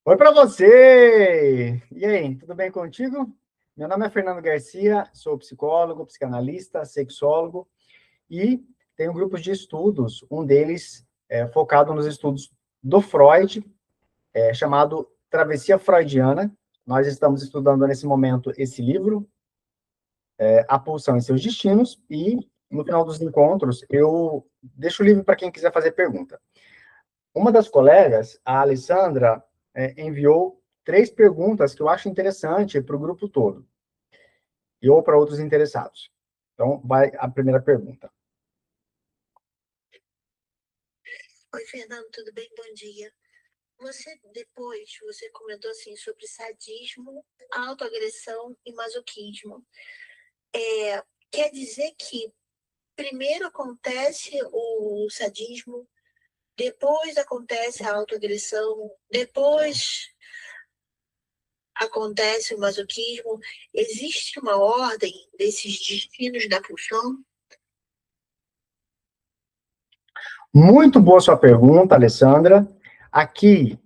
Oi para você! E aí, tudo bem contigo? Meu nome é Fernando Garcia, sou psicólogo, psicanalista, sexólogo e tenho grupos de estudos, um deles focado nos estudos do Freud, chamado Travessia Freudiana. Nós estamos estudando nesse momento esse livro, A Pulsão e Seus Destinos, e no final dos encontros eu deixo o livro para quem quiser fazer pergunta. Uma das colegas, a Alessandra, enviou 3 perguntas que eu acho interessante para o grupo todo, e ou para outros interessados. Então, vai a primeira pergunta. Oi, Fernando, tudo bem? Bom dia. Você comentou assim sobre sadismo, autoagressão e masoquismo. Quer dizer que primeiro acontece o sadismo, depois acontece a autoagressão, depois acontece o masoquismo. Existe uma ordem desses destinos da pulsão? Muito boa sua pergunta, Alessandra. Aqui,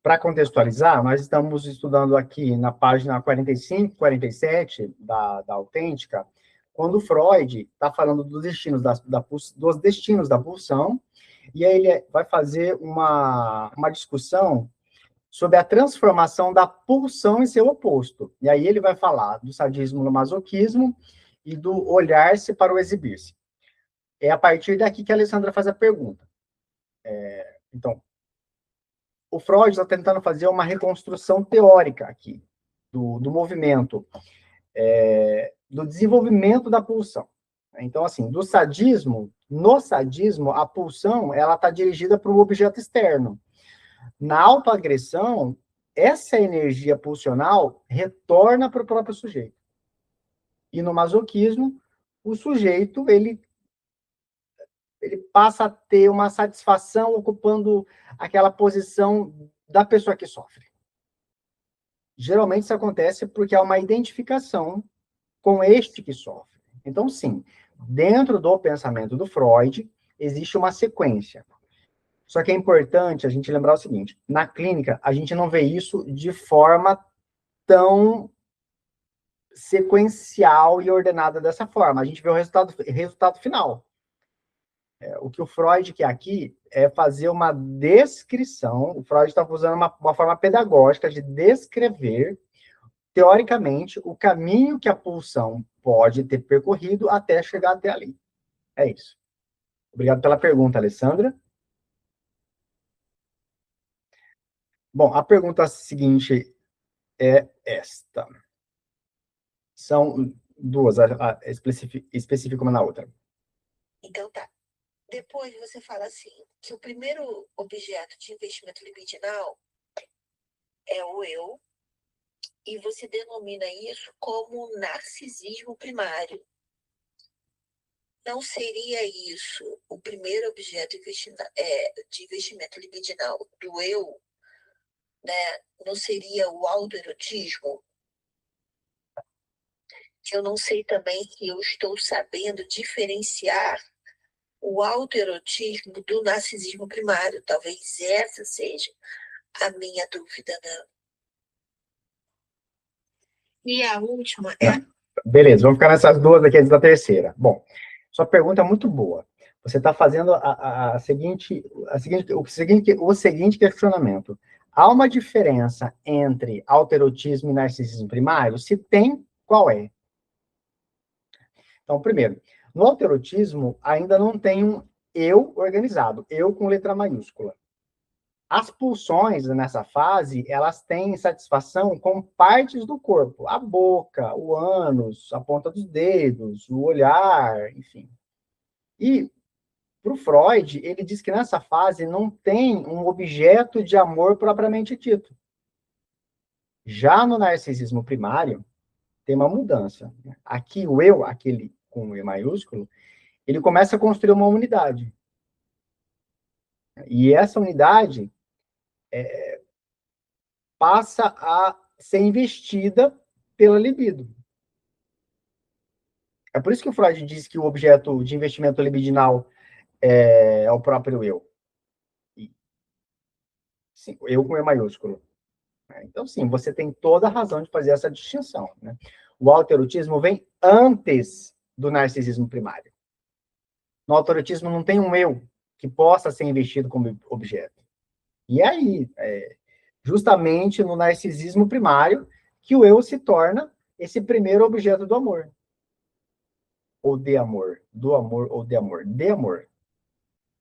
para contextualizar, nós estamos estudando aqui na página 45, 47 da Autêntica, quando Freud está falando dos destinos dos destinos da pulsão, e aí ele vai fazer uma discussão sobre a transformação da pulsão em seu oposto. E aí ele vai falar do sadismo no masoquismo e do olhar-se para o exibir-se. É a partir daqui que a Alessandra faz a pergunta. Então, o Freud está tentando fazer uma reconstrução teórica aqui do movimento, do desenvolvimento da pulsão. Então, assim, no sadismo, a pulsão ela está dirigida para um objeto externo. Na autoagressão, essa energia pulsional retorna para o próprio sujeito. E no masoquismo, o sujeito ele passa a ter uma satisfação ocupando aquela posição da pessoa que sofre. Geralmente isso acontece porque há uma identificação com este que sofre. Então, sim, dentro do pensamento do Freud, existe uma sequência. Só que é importante a gente lembrar o seguinte: na clínica, a gente não vê isso de forma tão sequencial e ordenada dessa forma. A gente vê o resultado final. O que o Freud quer aqui é fazer uma descrição. O Freud está usando uma forma pedagógica de descrever, teoricamente, o caminho que a pulsão pode ter percorrido até chegar até ali. É isso. Obrigado pela pergunta, Alessandra. Bom, a pergunta seguinte é esta. São duas, específica uma na outra. Então tá. Depois você fala assim, que o primeiro objeto de investimento libidinal é o eu, e você denomina isso como narcisismo primário. Não seria isso o primeiro objeto de investimento libidinal do eu, né? Não seria o autoerotismo? Eu não sei também se eu estou sabendo diferenciar o autoerotismo do narcisismo primário. Talvez essa seja a minha dúvida, né? E a última é... Beleza, vamos ficar nessas duas aqui antes da terceira. Bom, sua pergunta é muito boa. Você está fazendo o seguinte questionamento. Há uma diferença entre autoerotismo e narcisismo primário? Se tem, qual é? Então, primeiro, no autoerotismo ainda não tem um eu organizado, eu com letra maiúscula. As pulsões nessa fase, elas têm satisfação com partes do corpo, a boca, o ânus, a ponta dos dedos, o olhar, enfim. E para o Freud, ele diz que nessa fase não tem um objeto de amor propriamente dito. Já no narcisismo primário, tem uma mudança. Aqui o eu, aquele com o E maiúsculo, ele começa a construir uma unidade. E essa unidade passa a ser investida pela libido. É por isso que o Freud diz que o objeto de investimento libidinal é o próprio eu. Sim, eu com E maiúsculo. Então, sim, você tem toda a razão de fazer essa distinção, né? O autoerotismo vem antes do narcisismo primário. No autoerotismo não tem um eu que possa ser investido como objeto. E aí, justamente no narcisismo primário, que o eu se torna esse primeiro objeto do amor. Ou de amor. Do amor ou de amor. De amor.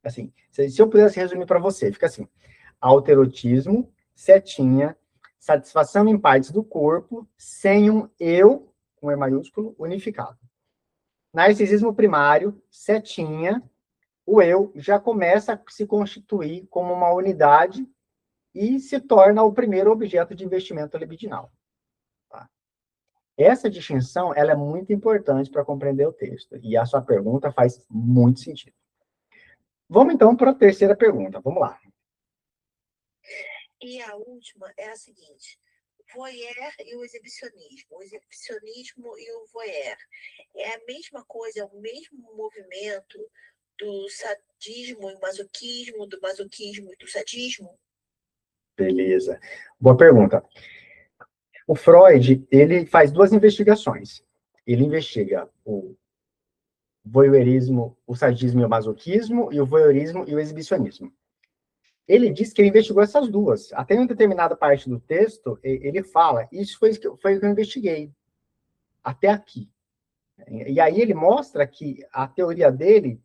Assim, se eu pudesse resumir para você, fica assim: autoerotismo, setinha, satisfação em partes do corpo, sem um eu, com E maiúsculo, unificado. Narcisismo primário, setinha, o eu já começa a se constituir como uma unidade e se torna o primeiro objeto de investimento libidinal. Tá? Essa distinção ela é muito importante para compreender o texto, e a sua pergunta faz muito sentido. Vamos então para a terceira pergunta, vamos lá. E a última é a seguinte: voyeur e o exibicionismo e o voyeur. É a mesma coisa, é o mesmo movimento do sadismo e masoquismo, do masoquismo e do sadismo? Beleza. Boa pergunta. O Freud, ele faz duas investigações. Ele investiga o voyeurismo, o sadismo e o masoquismo, e o voyeurismo e o exibicionismo. Ele diz que ele investigou essas duas. Até em uma determinada parte do texto, ele fala, isso foi o que eu investiguei, até aqui. E aí ele mostra que a teoria dele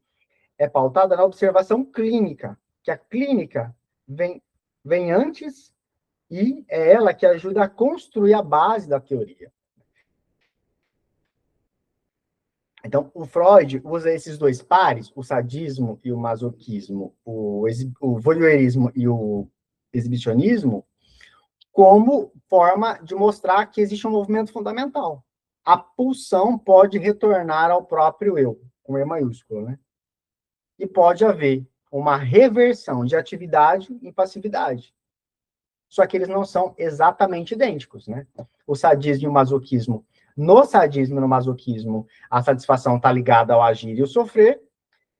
é pautada na observação clínica, que a clínica vem antes e é ela que ajuda a construir a base da teoria. Então, o Freud usa esses dois pares, o sadismo e o masoquismo, o voyeurismo e o exibicionismo, como forma de mostrar que existe um movimento fundamental. A pulsão pode retornar ao próprio eu, com E maiúsculo, né? E pode haver uma reversão de atividade em passividade. Só que eles não são exatamente idênticos, né? O sadismo e o masoquismo. No sadismo e no masoquismo, a satisfação está ligada ao agir e ao sofrer,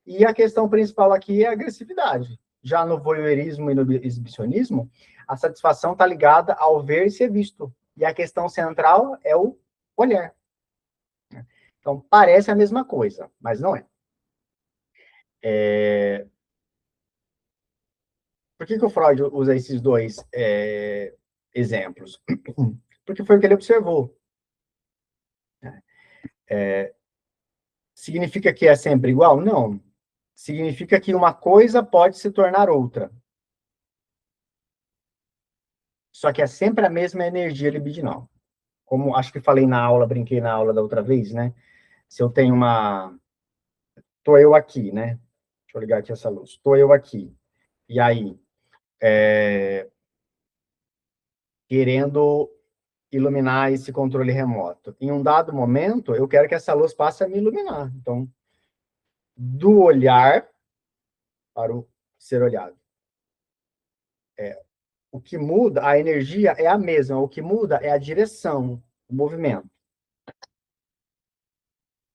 e a questão principal aqui é a agressividade. Já no voyeurismo e no exibicionismo, a satisfação está ligada ao ver e ser visto. E a questão central é o olhar. Então, parece a mesma coisa, mas não é. Por que o Freud usa esses dois exemplos? Porque foi o que ele observou. Significa que é sempre igual? Não. Significa que uma coisa pode se tornar outra. Só que é sempre a mesma energia libidinal. Como acho que falei na aula, brinquei na aula da outra vez, né? Se eu tenho uma... Tô eu aqui, né? Deixa eu ligar aqui essa luz. Tô eu aqui. E aí, querendo iluminar esse controle remoto. Em um dado momento, eu quero que essa luz passe a me iluminar. Então, do olhar para o ser olhado. O que muda, a energia é a mesma, o que muda é a direção, o movimento.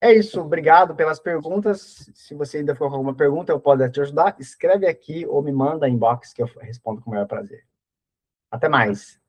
É isso, obrigado pelas perguntas. Se você ainda ficou com alguma pergunta, eu posso te ajudar, escreve aqui ou me manda inbox que eu respondo com o maior prazer. Até mais.